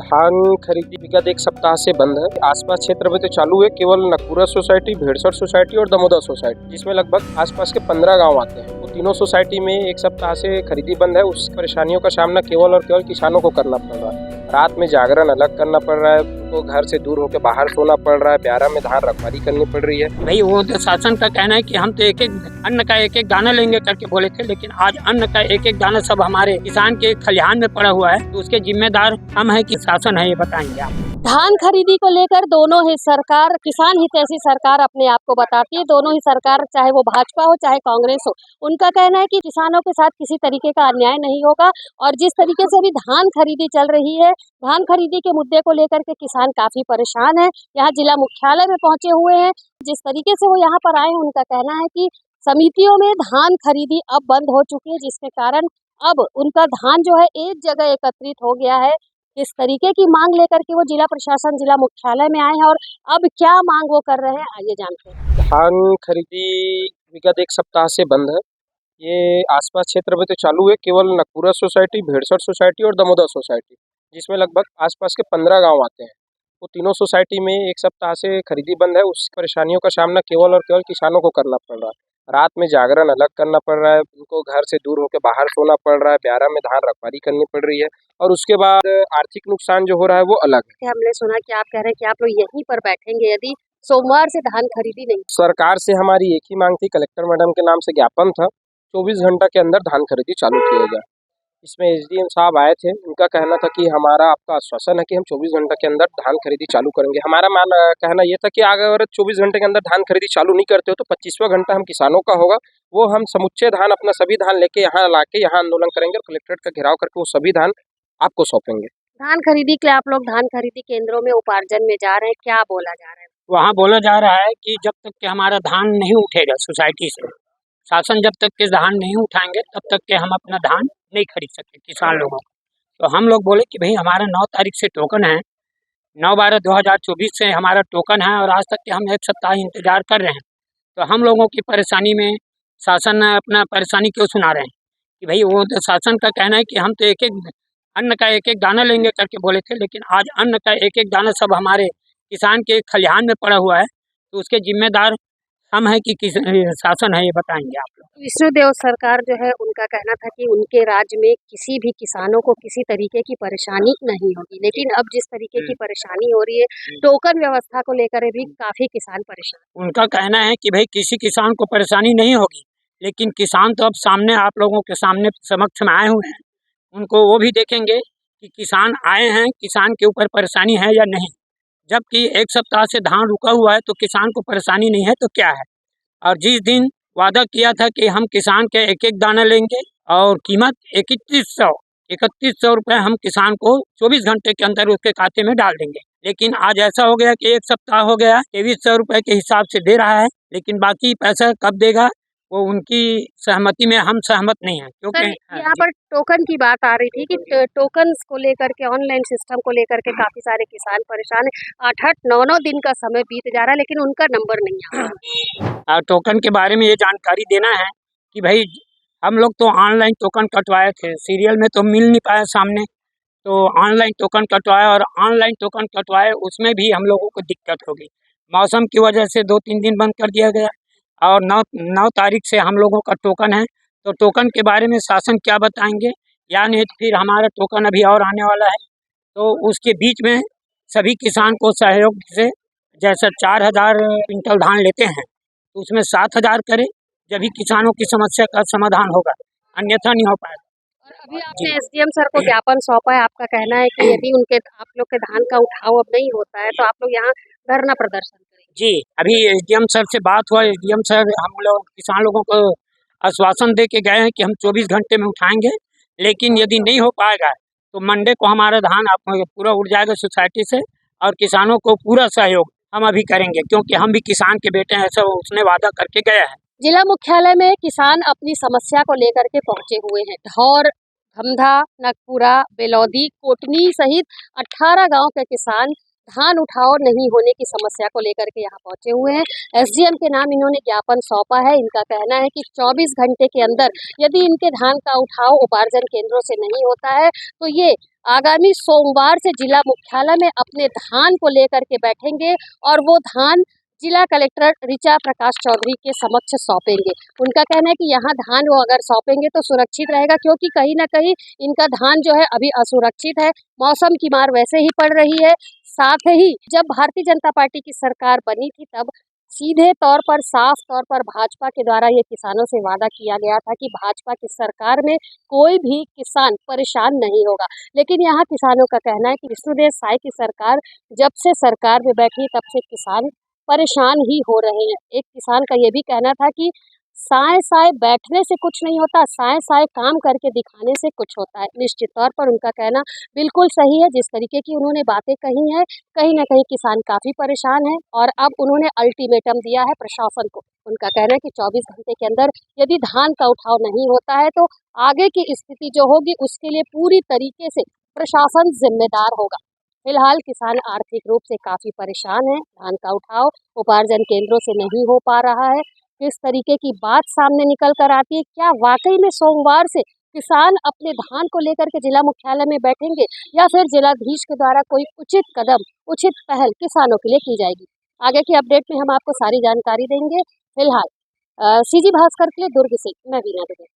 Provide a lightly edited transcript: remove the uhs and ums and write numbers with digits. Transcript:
धान खरीदी विगत एक सप्ताह से बंद है। आसपास क्षेत्र में तो चालू है, केवल नकपुरा सोसाइटी, भेड़सर सोसाइटी और दमोदर सोसाइटी, जिसमें लगभग आसपास के 15 गांव आते हैं। वो तीनों सोसाइटी में एक सप्ताह से खरीदी बंद है। उस परेशानियों का सामना केवल और केवल किसानों को करना पड़ रहा है। रात में जागरण अलग करना पड़ रहा है, उनको घर से दूर होकर बाहर सोना पड़ रहा है, ब्यारा में धान रखवाली करनी पड़ रही है। भाई वो तो शासन का कहना है कि हम तो एक एक अन्न का एक एक दाना लेंगे करके बोले थे, लेकिन आज अन्न का एक एक दाना सब हमारे किसान के खलिहान में पड़ा हुआ है। तो उसके जिम्मेदार हम है कि शासन है, ये बताएंगे आप। धान खरीदी को लेकर दोनों ही सरकार, किसान हितैषी सरकार अपने आप को बताती है। दोनों ही सरकार, चाहे वो भाजपा हो चाहे कांग्रेस हो, उनका कहना है कि किसानों के साथ किसी तरीके का अन्याय नहीं होगा। और जिस तरीके से अभी धान खरीदी चल रही है, धान खरीदी के मुद्दे को लेकर के किसान काफी परेशान है। यहाँ जिला मुख्यालय में पहुंचे हुए हैं। जिस तरीके से वो यहाँ पर आए हैं, उनका कहना है कि समितियों में धान खरीदी अब बंद हो चुकी है, जिसके कारण अब उनका धान जो है एक जगह एकत्रित हो गया है। इस तरीके की मांग लेकर के वो जिला प्रशासन, जिला मुख्यालय में आए हैं और अब क्या मांग वो कर रहे हैं, आइए जानते हैं। धान खरीदी विगत एक सप्ताह से बंद है। ये आसपास क्षेत्र में तो चालू है, केवल नकपुरा सोसाइटी, भेड़सर सोसाइटी और दमोदर सोसाइटी, जिसमें लगभग आसपास के 15 गांव आते हैं। वो तीनों सोसाइटी में एक सप्ताह से खरीदी बंद है। उस परेशानियों का सामना केवल और केवल किसानों को करना पड़ रहा है। रात में जागरण अलग करना पड़ रहा है, उनको घर से दूर होकर बाहर सोना पड़ रहा है, ब्यारा में धान रखवाली करनी पड़ रही है, और उसके बाद आर्थिक नुकसान जो हो रहा है वो अलग है। हमने सुना कि आप कह रहे हैं कि आप लोग यहीं पर बैठेंगे यदि सोमवार से धान खरीदी नहीं। सरकार से हमारी एक ही मांग थी, कलेक्टर मैडम के नाम से ज्ञापन था, 24 घंटा के अंदर धान खरीदी चालू किया जाए। इसमें एसडीएम साहब आए थे, उनका कहना था कि हमारा आपका आश्वासन है कि हम 24 घंटे के अंदर धान खरीदी चालू करेंगे। हमारा कहना ये था कि अगर 24 घंटे के अंदर धान खरीदी चालू नहीं करते हो तो 25वां घंटा हम किसानों का होगा। वो हम समुच्चय धान, अपना सभी धान लेके यहाँ लाके यहाँ आंदोलन करेंगे और कलेक्ट्रेट का घेराव करके वो सभी धान आपको सौंपेंगे। धान खरीदी के लिए आप लोग धान खरीदी केंद्रों में उपार्जन में जा रहे हैं, क्या बोला जा रहा है? वहाँ बोला जा रहा है कि जब तक के हमारा धान नहीं उठेगा सोसाइटी से, शासन जब तक के धान नहीं उठाएंगे तब तक के हम अपना धान नहीं खरीद सकते किसान लोगों को। तो हम लोग बोले कि भाई हमारा 9 तारीख से टोकन है, 9/12/2024 से हमारा टोकन है और आज तक के हम एक सप्ताह इंतजार कर रहे हैं। तो हम लोगों की परेशानी में शासन अपना परेशानी क्यों सुना रहे हैं कि भाई वो तो शासन का कहना है कि हम तो एक एक अन्न का एक एक दाना लेंगे करके बोले थे, लेकिन आज अन्न का एक एक दाना सब हमारे किसान के खलिहान में पड़ा हुआ है। तो उसके जिम्मेदार हम है कि शासन है, ये बताएंगे आप लोग। विष्णुदेव सरकार जो है, उनका कहना था कि उनके राज्य में किसी भी किसानों को किसी तरीके की परेशानी नहीं होगी, लेकिन अब जिस तरीके की परेशानी हो रही है, टोकन व्यवस्था को लेकर भी काफी किसान परेशान। उनका कहना है कि भाई किसी किसान को परेशानी नहीं होगी, लेकिन किसान तो अब सामने आप लोगों के सामने समक्ष में आए हुए हैं, उनको वो भी देखेंगे कि किसान आए हैं, किसान के ऊपर परेशानी है या नहीं। जबकि एक सप्ताह से धान रुका हुआ है तो किसान को परेशानी नहीं है तो क्या है। और जिस दिन वादा किया था कि हम किसान के एक एक दाना लेंगे और कीमत 3100 रुपये हम किसान को 24 घंटे के अंदर उसके खाते में डाल देंगे, लेकिन आज ऐसा हो गया कि एक सप्ताह हो गया 2300 रुपये के हिसाब से दे रहा है, लेकिन बाकी पैसा कब देगा वो उनकी सहमति में हम सहमत नहीं है। क्योंकि यहाँ पर टोकन की बात आ रही थी कि टोकन को लेकर के, ऑनलाइन सिस्टम को लेकर के काफी सारे किसान परेशान है। 8-8, 9-9 दिन का समय बीत जा रहा है, लेकिन उनका नंबर नहीं आ रहा। टोकन के बारे में ये जानकारी देना है कि भाई हम लोग तो ऑनलाइन टोकन कटवाए थे, सीरियल में तो मिल नहीं पाया सामने, तो ऑनलाइन टोकन कटवाए और ऑनलाइन टोकन कटवाए उसमें भी हम लोगों को दिक्कत होगी। मौसम की वजह से 2-3 दिन बंद कर दिया गया और 9 तारीख से हम लोगों का टोकन है। तो टोकन के बारे में शासन क्या बताएंगे, या नहीं फिर हमारा टोकन अभी और आने वाला है। तो उसके बीच में सभी किसान को सहयोग से, जैसे 4000 क्विंटल धान लेते हैं तो उसमें 7000 करें, जब भी किसानों की समस्या का समाधान होगा, अन्यथा नहीं हो पाएगा। और अभी आपने एसडीएम सर को ज्ञापन सौंपा है, आपका कहना है कि यदि आप लोग के धान का उठाव अब नहीं होता है तो आप लोग यहाँ धरना प्रदर्शन करेंगे। जी, अभी एसडीएम सर से बात हुआ, एसडीएम सर हम लोग किसान लोगों को आश्वासन दे के गए हैं कि हम 24 घंटे में उठाएंगे, लेकिन यदि नहीं हो पाएगा तो मंडे को हमारा धान पूरा उड़ जाएगा सोसाइटी से और किसानों को पूरा सहयोग हम अभी करेंगे, क्योंकि हम भी किसान के बेटे हैं, ऐसा उसने वादा करके गया है। जिला मुख्यालय में किसान अपनी समस्या को लेकर के पहुंचे हुए हैं। ढौर, धमधा, नकपुरा, बेलौदी, कोटनी सहित 18 गांव के किसान धान उठाव नहीं होने की समस्या को लेकर के यहाँ पहुंचे हुए हैं। एसडीएम के नाम इन्होंने ज्ञापन सौंपा है। इनका कहना है कि 24 घंटे के अंदर यदि इनके धान का उठाव उपार्जन केंद्रों से नहीं होता है तो ये आगामी सोमवार से जिला मुख्यालय में अपने धान को लेकर के बैठेंगे और वो धान जिला कलेक्टर ऋचा प्रकाश चौधरी के समक्ष सौंपेंगे। उनका कहना है कि यहाँ धान वो अगर सौंपेंगे तो सुरक्षित रहेगा, क्योंकि कहीं ना कहीं इनका धान जो है अभी असुरक्षित है। मौसम की मार वैसे ही पड़ रही है। साथ ही जब भारतीय जनता पार्टी की सरकार बनी थी तब सीधे तौर पर साफ तौर पर भाजपा के द्वारा ये किसानों से वादा किया गया था कि भाजपा की सरकार में कोई भी किसान परेशान नहीं होगा। लेकिन यहाँ किसानों का कहना है कि विष्णुदेव साय की सरकार जब से सरकार में बैठी तब से किसान परेशान ही हो रहे हैं। एक किसान का ये भी कहना था कि साय साय बैठने से कुछ नहीं होता, साय साय काम करके दिखाने से कुछ होता है। निश्चित तौर पर उनका कहना बिल्कुल सही है। जिस तरीके की उन्होंने बातें कही हैं, कहीं ना कहीं किसान काफ़ी परेशान है और अब उन्होंने अल्टीमेटम दिया है प्रशासन को। उनका कहना है कि 24 घंटे के अंदर यदि धान का उठाव नहीं होता है तो आगे की स्थिति जो होगी उसके लिए पूरी तरीके से प्रशासन जिम्मेदार होगा। फिलहाल किसान आर्थिक रूप से काफ़ी परेशान है। धान का उठाव उपार्जन केंद्रों से नहीं हो पा रहा है। किस तरीके की बात सामने निकल कर आती है, क्या वाकई में सोमवार से किसान अपने धान को लेकर के जिला मुख्यालय में बैठेंगे या फिर जिलाधीश के द्वारा कोई उचित कदम, उचित पहल किसानों के लिए की जाएगी? आगे की अपडेट में हम आपको सारी जानकारी देंगे। फिलहाल सीजी भास्कर के लिए दुर्ग से मैं वीना दुबे।